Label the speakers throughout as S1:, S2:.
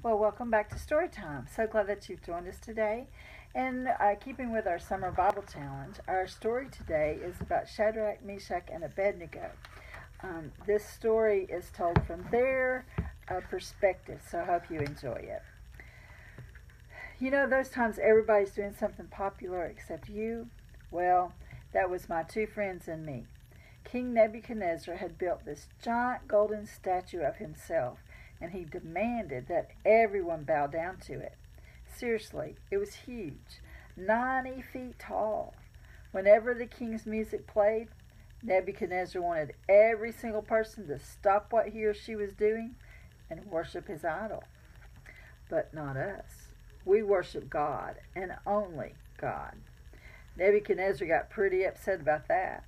S1: Well, welcome back to Storytime. So glad that you've joined us today. And keeping with our summer Bible challenge, our story today is about Shadrach, Meshach, and Abednego. This story is told from their perspective, so I hope you enjoy it. You know, those times everybody's doing something popular except you? Well, that was my two friends and me. King Nebuchadnezzar had built this giant golden statue of himself, and he demanded that everyone bow down to it. Seriously, it was huge, 90 feet tall. Whenever the king's music played, Nebuchadnezzar wanted every single person to stop what he or she was doing and worship his idol. But not us. We worship God, and only God. Nebuchadnezzar got pretty upset about that.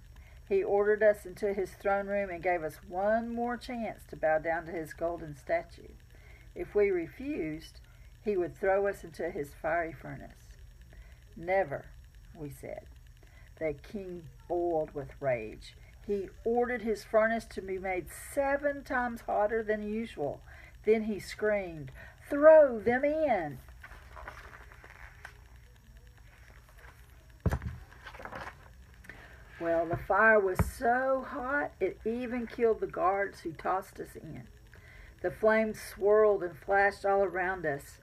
S1: He ordered us into his throne room and gave us one more chance to bow down to his golden statue. If we refused, he would throw us into his fiery furnace. Never, we said. The king boiled with rage. He ordered his furnace to be made 7 times hotter than usual. Then he screamed, "Throw them in!" Well, the fire was so hot it even killed the guards who tossed us in. The flames swirled and flashed all around us,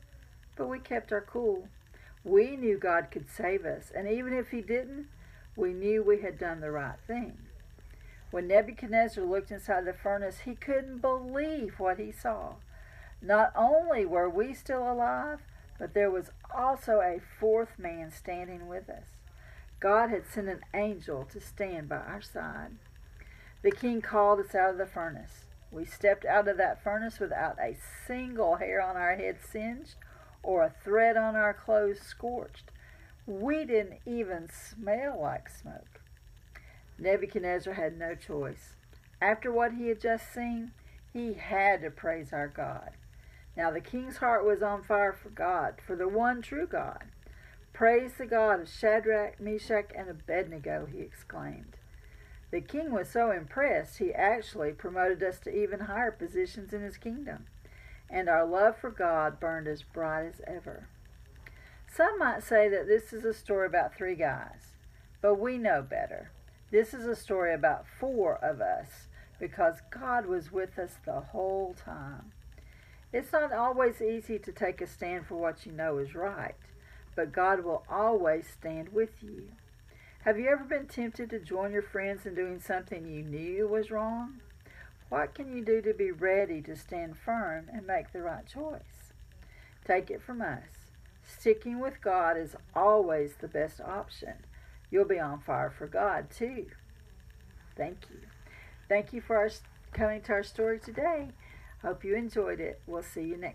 S1: but we kept our cool. We knew God could save us, and even if he didn't, we knew we had done the right thing. When Nebuchadnezzar looked inside the furnace, he couldn't believe what he saw. Not only were we still alive, but there was also a 4th man standing with us. God had sent an angel to stand by our side. The king called us out of the furnace. We stepped out of that furnace without a single hair on our head singed or a thread on our clothes scorched. We didn't even smell like smoke. Nebuchadnezzar had no choice. After what he had just seen, he had to praise our God. Now the king's heart was on fire for God, for the one true God. "Praise the God of Shadrach, Meshach, and Abednego," he exclaimed. The king was so impressed, he actually promoted us to even higher positions in his kingdom, and our love for God burned as bright as ever. Some might say that this is a story about 3 guys, but we know better. This is a story about 4 of us, because God was with us the whole time. It's not always easy to take a stand for what you know is right, but God will always stand with you. Have you ever been tempted to join your friends in doing something you knew was wrong? What can you do to be ready to stand firm and make the right choice? Take it from us. Sticking with God is always the best option. You'll be on fire for God too. Thank you. Thank you for coming to our story today. Hope you enjoyed it. We'll see you next time.